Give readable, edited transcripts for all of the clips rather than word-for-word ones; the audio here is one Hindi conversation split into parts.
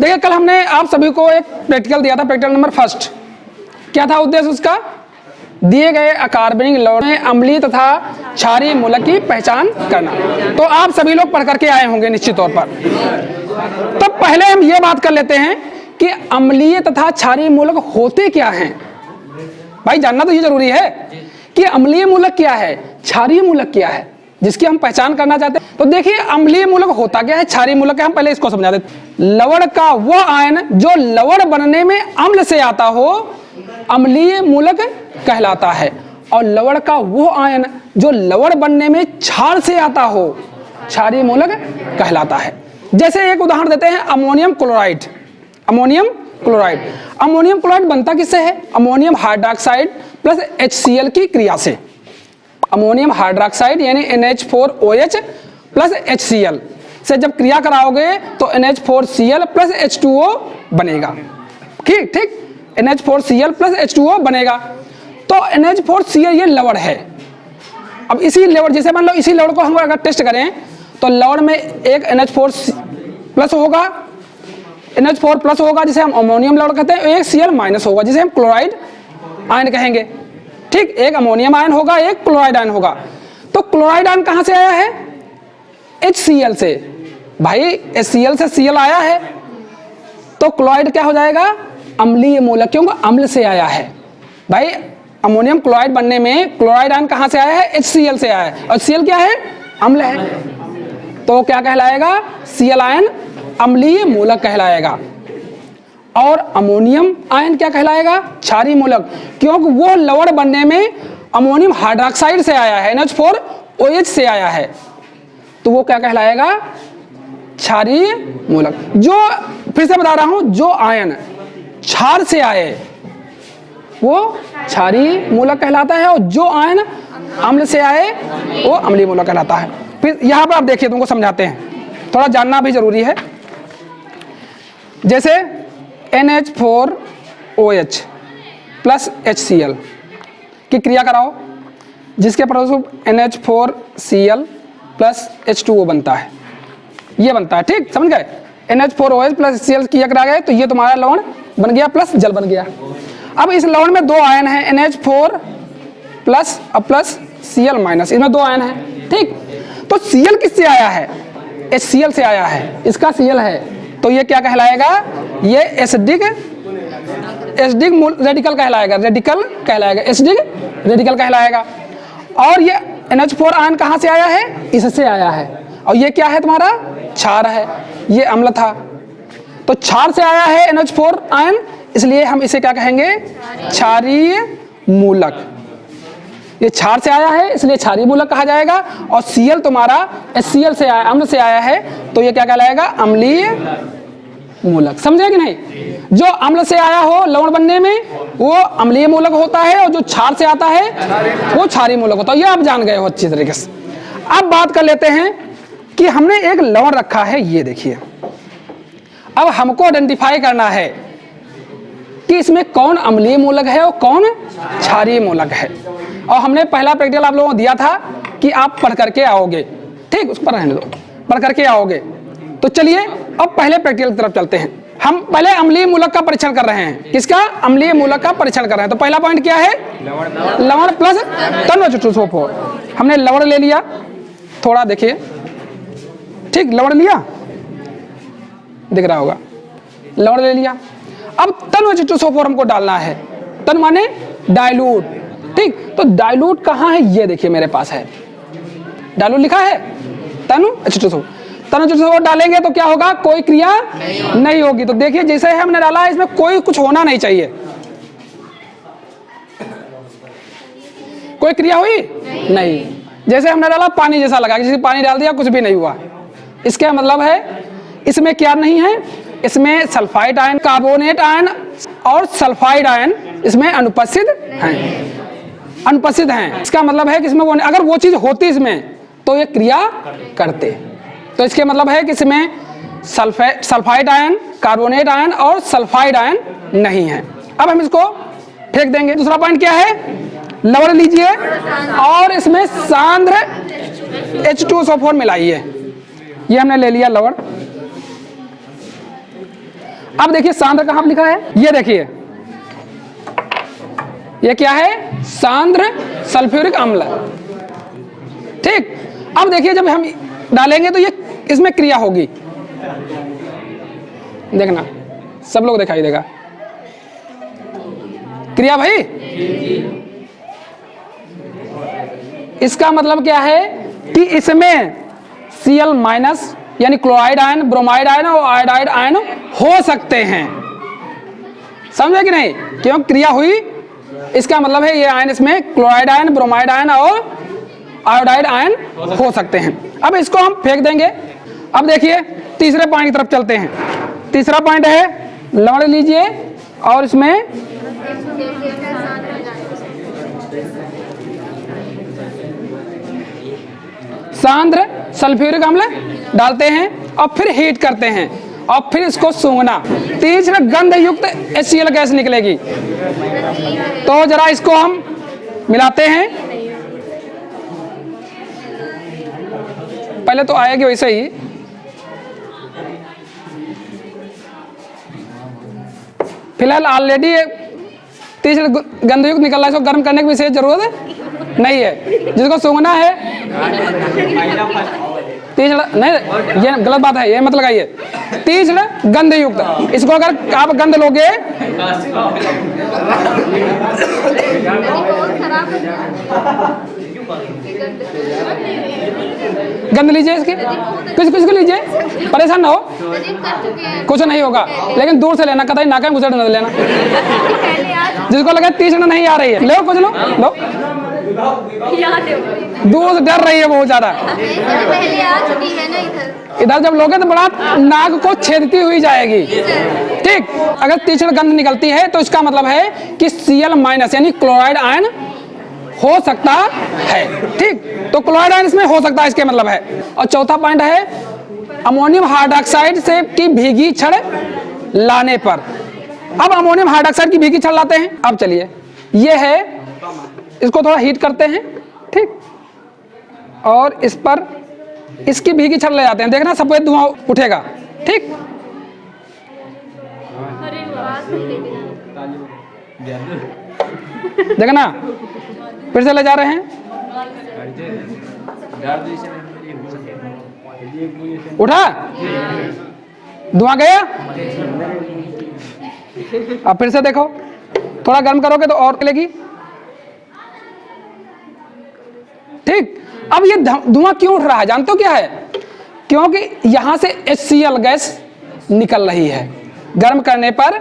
देखिए कल हमने आप सभी को एक प्रैक्टिकल दिया था, प्रैक्टिकल नंबर फर्स्ट। क्या था उद्देश्य उसका? दिए गए अकार्बनिक लवण में अम्लीय तथा क्षारीय मूलक की पहचान करना। तो आप सभी लोग पढ़ करके आए होंगे निश्चित तौर पर। तो पहले हम ये बात कर लेते हैं कि अम्लीय तथा क्षारीय मूलक होते क्या हैं। भाई जानना तो ये जरूरी है कि अम्लीय मूलक क्या है, क्षारीय मूलक क्या है, जिसकी हम पहचान करना चाहते हैं। तो देखिए अम्लीय मूलक होता क्या है, क्षारीय मूलक क्या है, हम पहले इसको समझा देते। लवण का वह आयन जो लवण बनने में अम्ल से आता हो अम्लीय मूलक कहलाता है, और लवण का वो आयन जो लवण बनने में क्षार से आता हो क्षारीय मूलक कहलाता है। जैसे एक उदाहरण देते हैं, ammonium chloride. Ammonium chloride, ammonium chloride बनता किससे है? अमोनियम हाइड्रोक्साइड प्लस HCl की क्रिया से। अमोनियम हाइड्रोक्साइड यानी NH4OH प्लस HCl से जब क्रिया कराओगे तो NH4Cl प्लस H2O बनेगा। ठीक ठीक, NH4Cl प्लस H2O बनेगा। तो NH4Cl ये लवण है। अब इसी लवण, जैसे मान लो इसी लवण को हम अगर टेस्ट करें तो लवण में एक NH4 प्लस होगा, NH4 प्लस होगा जिसे हम अमोनियम लवण कहते हैं, एक Cl माइनस होगा जिसे हम क्लोराइड आयन कहेंगे। ठीक, एक अमोनियम आयन होगा, एक क्लोराइड आयन होगा। तो क्लोराइड आयन कहां से आया है? HCl से। भाई HCl से Cl आया है तो क्लोराइड क्या हो जाएगा? अम्लीय मूलक, क्योंकि अम्ल से आया है। भाई अमोनियम क्लोराइड बनने में क्लोराइड आयन कहां से आया है? HCl से आया है, और Cl क्या है? अम्ल है। तो क्या कहलाएगा? Cl आयन अम्लीय मूलक कहलाएगा। और अमोनियम आयन क्या कहलाएगा? क्षारीय मूलक, क्योंकि वो लवण बनने में अमोनियम हाइड्रोक्साइड से आया है, NH4OH से आया है, तो वो क्या कहलाएगा? क्षारीय मूलक। जो फिर से बता रहा हूं, जो आयन क्षार से आए वो क्षारीय मूलक कहलाता है, और जो आयन अम्ल से आए वो अम्लीय मूलक कहलाता है। फिर यहां पर आप देखिए, तुमको समझाते हैं, थोड़ा जानना भी जरूरी है। जैसे NH4OH प्लस HCl की क्रिया कराओ, जिसके परिणामस्वरूप NH4Cl प्लस H2O बनता है, ये बनता है। ठीक, समझ गए? NH4OH प्लस HCl की क्रिया गए तो ये तुम्हारा लवण बन गया प्लस जल बन गया। अब इस लवण में दो आयन हैं, NH4 प्लस और प्लस Cl माइनस, इसमें दो आयन हैं। ठीक, तो Cl किससे आया है? HCl से आया है, इसका Cl है, तो ये क्या कहलाएगा? ये एसिडिक रेडिकल कहलाएगा, रेडिकल कहलाएगा, एसिडिक रेडिकल कहलाएगा। और ये NH4 आयन कहां से आया है? इससे आया है, और ये क्या है तुम्हारा? क्षार है, ये अम्ल था। तो क्षार से आया है NH4 आयन, इसलिए हम इसे क्या कहेंगे? क्षारीय मूलक। ये क्षार से आया है इसलिए क्षारीय मूलक कहा जाएगा। और Cl तुम्हारा HCl से आया, अम्ल से आया है, तो ये क्या कहलाएगा? अम्लीय मूलक। समझे कि नहीं? जो अम्ल से आया हो लवण बनने में वो अम्लीय मूलक होता है, और जो क्षार से आता है वो क्षारीय मूलक होता है। ये आप जान गए हो अच्छी तरीके से। अब बात कर लेते हैं कि हमने एक लवण रखा है, ये देखिए। अब हमको आइडेंटिफाई करना है कि इसमें कौन अम्लीय मूलक है और कौन क्षारीय मूलक है। और हमने पहला प्रैक्टिकल आप लोगों को दिया था कि आप पढ़ करके आओगे। ठीक, उस पर रहने दो, पढ़ करके आओगे। तो चलिए अब पहले प्रैक्टिकल की तरफ चलते हैं। हम पहले अम्लीय मूलक का परीक्षण कर रहे हैं। किसका? अम्लीय मूलक का परीक्षण कर रहे हैं। तो पहला पॉइंट क्या है? लवण प्लस तन्व H2SO4। हमने लवण ले लिया, थोड़ा देखिए। ठीक, लवण लिया, दिख रहा होगा, लवण ले लिया। अब तन्व H2SO4 हमको डालना है। तन माने डाइल्यूट। ठीक, तो डाइल्यूट कहाँ है? ये देखिए मेरे पास है, डाइल्यूट लिखा है, तन्व H2SO4। तन्व H2SO4 डालेंगे तो क्या होगा? कोई क्रिया नहीं होगी। तो देखिए जैसे हमने डाला है, इसमें कोई कुछ होना नहीं चाहिए। कोई क्रिया हुई नहीं। जैसे हमने डाला पानी जैसा लगा, जैसे पानी डाल दिया, कुछ भी नहीं हुआ। इसका मतलब है इसमें क्या नहीं है? इसमें सल्फाइड आयन, कार्बोनेट आयन और सल्फाइड आयन इसमें अनुपस्थित हैं, अनुपस्थित हैं। इसका मतलब है कि इसमें वो, अगर वो चीज होती इसमें तो ये क्रिया करते। तो इसके मतलब है कि इसमें सल्फाइड आयन, कार्बोनेट आयन और सल्फाइड आयन नहीं है। अब हम इसको फेंक देंगे। दूसरा पॉइंट क्या है? लवण लीजिए और इसमें सांद्र H2SO4 मिलाइए। ये हमने ले लिया लवण। अब देखिए सांद्र कहाँ लिखा है, ये देखिए, ये क्या है, सांद्र सल्फ्यूरिक अम्ल। ठीक, अब देखिए जब हम डालेंगे तो ये इसमें क्रिया होगी, देखना सब लोग दिखाई देगा क्रिया भाई। इसका मतलब क्या है कि इसमें Cl माइनस यानी क्लोराइड आयन, ब्रोमाइड आयन और आयोडाइड आयन हो सकते हैं, समझे कि नहीं, क्यों क्रिया हुई, इसका मतलब है ये आयन इसमें क्लोराइड आयन, ब्रोमाइड आयन और आयोडाइड आयन हो सकते हैं। अब इसको हम फेंक देंगे। अब देखिए तीसरे पॉइंट की तरफ चलते हैं। तीसरा पॉइंट है लवण लीजिए और इसमें सांद्र सल्फ्यूरिक अम्ल डालते हैं और फिर हीट करते हैं और फिर इसको सूंघना, तीव्र गंध युक्त HCl गैस निकलेगी। तो जरा इसको हम मिलाते हैं, पहले तो आएगी वैसे ही, फिलहाल ऑलरेडी तीसरे गंधयुक्त निकल रहा है, इसको गर्म करने की विशेष जरूरत नहीं है। जिसको सूंघना है तीसरा, नहीं ये गलत बात है, ये मत लगाइए, तीसरा गंधयुक्त, इसको अगर आप गंध लोगे गंध लीजिए इसकी, किस को लीजिए, परेशान ना हो, कुछ नहीं होगा, लेकिन दूर से लेना, कतई नाक में घुसेड़ न लेना। जिसको लगे तीसरा नहीं आ रही है, लो कुछ लो, दूर से डर रही है बहुत ज्यादा। इधर जब लोगे तो बड़ा नाक को छेदती हुई जाएगी। ठीक, अगर तीसरा गंध निकलती है तो इसका मतलब है कि Cl माइनस यानी क्लोराइड आयन हो सकता है। ठीक, तो क्लोराइड आयन इसमें हो सकता है, इसके मतलब है। और चौथा पॉइंट है अमोनियम हाइड्रॉक्साइड से की भीगी छड़ लाने पर। अब अमोनियम हाइड्रॉक्साइड की भीगी छड़ लाते हैं। अब चलिए ये है, इसको थोड़ा हीट करते हैं, ठीक, और इस पर इसकी भीगी छड़ ले जाते हैं, देखना सफेद धुआं उठेगा। ठीक, देखना फिर से ले जा रहे हैं, उठा धुआं गया। अब फिर से देखो, थोड़ा गर्म करोगे तो और निकलेगी। ठीक, अब ये धुआं क्यों उठ रहा है, जानते हो क्या है, क्योंकि यहां से HCl गैस निकल रही है, गर्म करने पर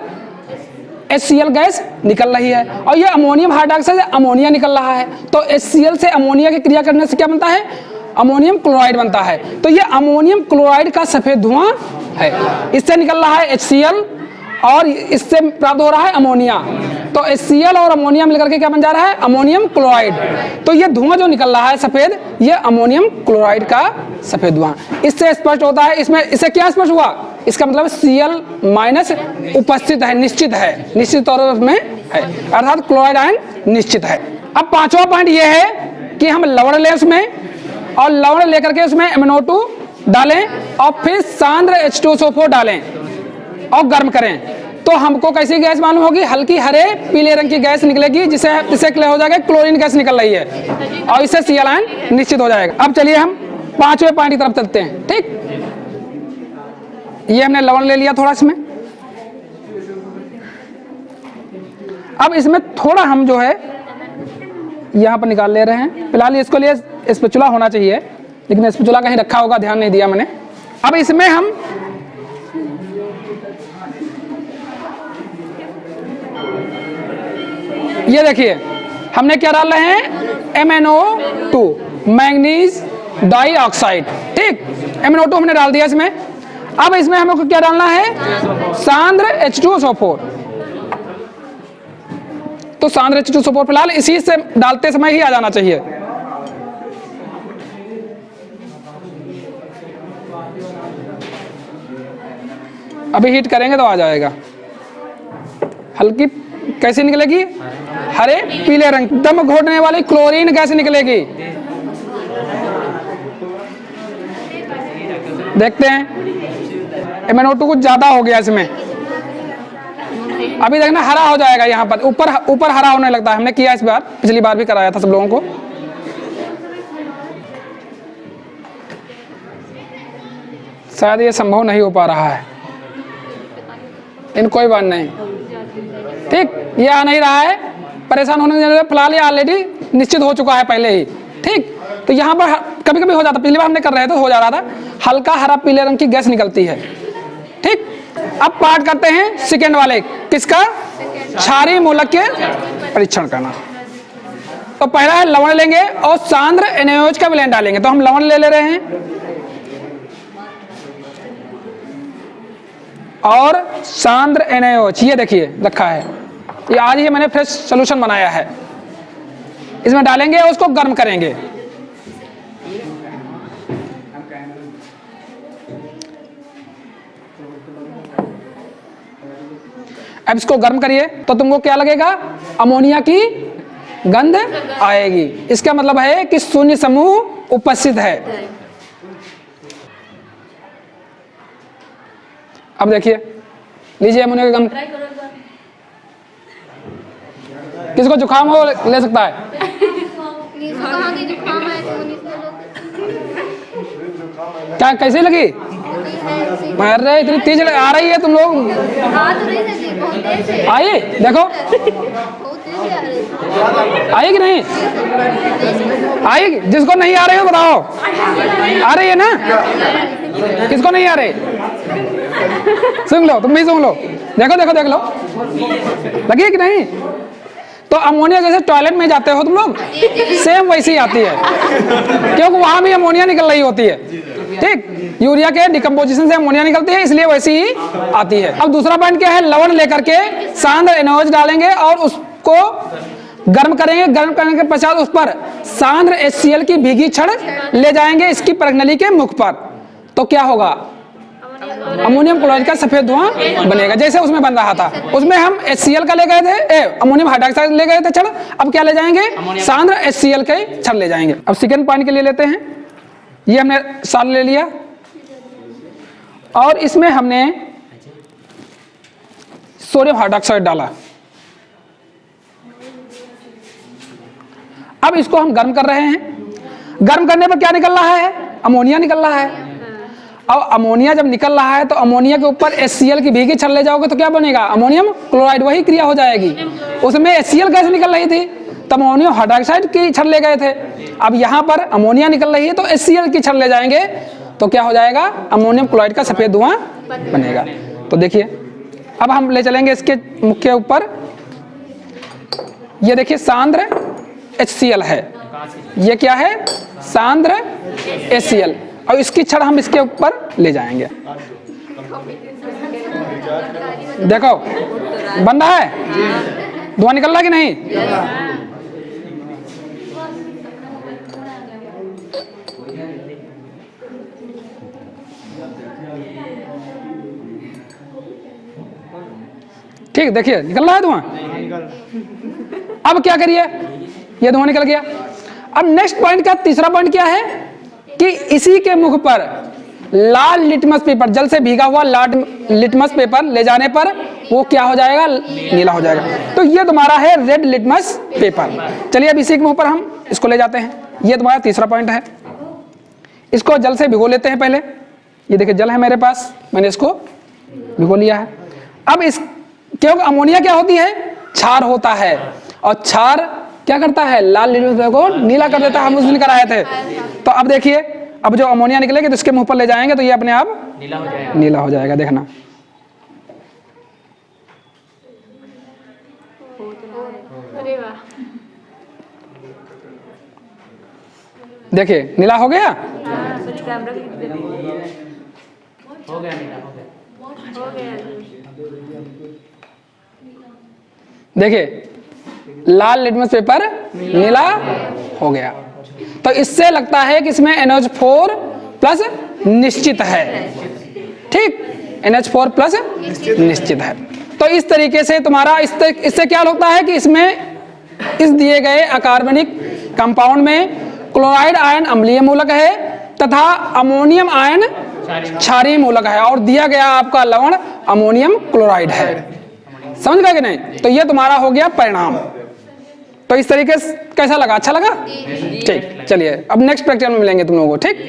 HCl गैस निकल रही है, और ये अमोनियम हाइड्रॉक्साइड से अमोनिया निकल रहा है। तो HCl से अमोनिया की क्रिया करने से क्या बनता है, अमोनियम क्लोराइड बनता है। तो ये अमोनियम क्लोराइड का सफेद धुआं है, इससे निकल रहा है HCl और इससे प्राप्त हो रहा है अमोनिया। तो HCl और अमोनिया मिलकर के क्या बन जा रहा है, अमोनियम क्लोराइड। तो ये धुआं जो निकल रहा है सफेद, ये अमोनियम क्लोराइड का सफेद धुआं। इससे स्पष्ट होता है, इसमें इससे क्या स्पष्ट हुआ, इसका मतलब Cl माइनस उपस्थित है, निश्चित है, निश्चित तौर में है, अर्थात क्लोराइड आयन निश्चित है। अब पांचवा पॉइंट ये है कि हम लवण लें उसमें, और लवण लेकर के उसमें MnO2 डालें और फिर सांद्र H2SO4 डालें और गर्म करें। तो हमको कैसी गैस मालूम होगी, हल्की हरे पीले रंग की गैस निकलेगी, जिससे क्लियर हो जाएगा क्लोरीन गैस निकल रही है, और इससे Cl आयन निश्चित हो जाएगा। अब चलिए हम पांचवें पॉइंट की तरफ चलते हैं। ठीक, ये हमने लवण ले लिया थोड़ा इसमें। अब इसमें थोड़ा हम जो है यहाँ पर निकाल ले रहे हैं। फिलहाल इसको लिए स्पैचुला होना चाहिए, लेकिन स्पैचुला कहीं रखा होगा, ध्यान नहीं दिया मैंने। अब इसमें हम ये देखिए हमने क्या डाल रहे हैं, MnO2 मैंगनीज डाइऑक्साइड। ठीक, MnO2 हमने डाल दिया इसमें। अब इसमें हमको क्या डालना है, सांद्र H2SO4। तो सांद्र H2SO4 फिलहाल इसी से डालते समय ही आ जाना चाहिए। अभी हीट करेंगे तो आ जाएगा। हल्की कैसी निकलेगी, हरे पीले रंग, दम घोटने वाली क्लोरीन गैस निकलेगी। देखते हैं, MnO2 कुछ ज्यादा हो गया इसमें, अभी देखना हरा हो जाएगा, यहाँ पर ऊपर ऊपर हरा होने लगता है। हमने किया इस बार, पिछली बार भी कराया था सब लोगों को। शायद ये संभव नहीं हो पा रहा है, इन कोई बात नहीं, ठीक, ये आ नहीं रहा है, परेशान होने की जरूरत, फिलहाल ये ऑलरेडी निश्चित हो चुका है पहले ही, ठीक। तो यहाँ पर कभी कभी हो जाता, पिछली बार हमने कर रहे थे हो जा रहा था, हल्का हरा पीले रंग की गैस निकलती है, ठीक। अब पार्ट करते हैं सेकेंड वाले, किसका? क्षारीय मूलक के परीक्षण करना। तो पहला है लवण लेंगे और सांद्र NaOH का विलयन डालेंगे। तो हम लवण ले रहे हैं और सांद्र NaOH, ये देखिए रखा है, ये आज ही मैंने फ्रेश सॉल्यूशन बनाया है, इसमें डालेंगे और उसको गर्म करेंगे। अब इसको गर्म करिए तो तुमको क्या लगेगा? अमोनिया की गंध आएगी। इसका मतलब है कि शून्य समूह उपस्थित है। अब देखिए, लीजिए अमोनिया की गंध। किसको जुकाम हो ले सकता है? क्या कैसे लगी? अरे इतनी तेज आ रही है तुम लोग, आइए देखो, आइए कि नहीं आइए? जिसको नहीं आ रही हो बताओ, आ रही है ना? किसको नहीं आ रही? सुन लो, तुम भी सुन लो, देखो देखो देख लो, लगी है कि नहीं? तो अमोनिया जैसे टॉयलेट में जाते हो तुम लोग, सेम वैसी आती है, क्योंकि वहां भी अमोनिया निकल रही होती है, ठीक। यूरिया के डिकम्पोजिशन से अमोनिया निकलती है, इसलिए वैसी ही आती है। अब दूसरा पॉइंट क्या है? लवण लेकर के सांद्र NaOH डालेंगे और उसको गर्म करेंगे। गर्म करने के पश्चात उस पर सांद्र HCl की भीगी छड़ ले जाएंगे इसकी परनली के मुख पर। तो क्या होगा? अमोनियम क्लोराइड का सफेद धुआं बनेगा, जैसे उसमें बन रहा था। उसमें हम HCl का ले गए थे, अमोनियम हाइड्रोक्साइड ले गए थे छड़, अब क्या ले जाएंगे? सांद्र HCl के छड़ ले जाएंगे। अब सेकेंड पॉइंट के लिए लेते हैं, ये हमने साल ले लिया और इसमें हमने सोडियम हाइड्रोक्साइड डाला। अब इसको हम गर्म कर रहे हैं। गर्म करने पर क्या निकल रहा है? अमोनिया निकल रहा है। अब अमोनिया जब निकल रहा है तो अमोनिया के ऊपर HCl की भीगी छड़ ले जाओगे तो क्या बनेगा? अमोनियम क्लोराइड, वही क्रिया हो जाएगी। उसमें HCl गैस निकल रही थी तो अमोनियम हाइड्रोक्साइड की छड़ ले गए थे। अब यहाँ पर अमोनिया निकल रही है तो HCl की छड़ ले जाएंगे तो क्या हो जाएगा? अमोनियम क्लोराइड का सफेद धुआं बनेगा। तो देखिए, अब हम ले चलेंगे इसके मुख के ऊपर, ये देखिए सांद्र HCl है, ये क्या है? सांद्र HCl, और इसकी छड़ हम इसके ऊपर ले जाएंगे। देखो बन रहा है, धुआं निकल रहा है कि नहीं? ठीक, देखिए निकल रहा है धुआं। अब क्या करिए? ये धुआं निकल गया। अब नेक्स्ट पॉइंट का तीसरा पॉइंट क्या है कि इसी के मुख पर लाल लिटमस पेपर, जल से भीगा हुआ लाल लिटमस पेपर ले जाने पर वो क्या हो जाएगा? नीला हो जाएगा। तो ये तुम्हारा है रेड लिटमस पेपर। चलिए अब इसी के मुंह पर हम इसको ले जाते हैं। ये तुम्हारा तीसरा पॉइंट है। इसको जल से भिगो लेते हैं पहले। ये देखिए जल है मेरे पास, मैंने इसको भिगो लिया है। अब इस, क्योंकि अमोनिया क्या होती है? क्षार होता है, और क्षार क्या करता है? लाल लिटमस पेपर को नीला कर देता है। हम उस दिन कराए थे। तो अब देखिए, अब जो अमोनिया निकलेगी तो इसके मुंह पर ले जाएंगे तो ये अपने आप नीला हो जाएगा। देखना, देखिए नीला हो गया। देखिए लाल लिटमस पेपर नीला हो गया। तो इससे लगता है कि इसमें NH4 प्लस निश्चित है, ठीक, NH4 प्लस निश्चित है। तो इस तरीके से तुम्हारा इससे क्या लगता है कि इसमें इस दिए गए अकार्बनिक कंपाउंड में क्लोराइड आयन अम्लीय मूलक है तथा अमोनियम आयन क्षारीय मूलक है, और दिया गया आपका लवण अमोनियम क्लोराइड है। समझ गए कि नहीं? तो ये तुम्हारा हो गया परिणाम। तो इस तरीके से कैसा लगा? अच्छा लगा? ठीक, चलिए अब नेक्स्ट प्रैक्टिकल में मिलेंगे तुम लोगों को, ठीक।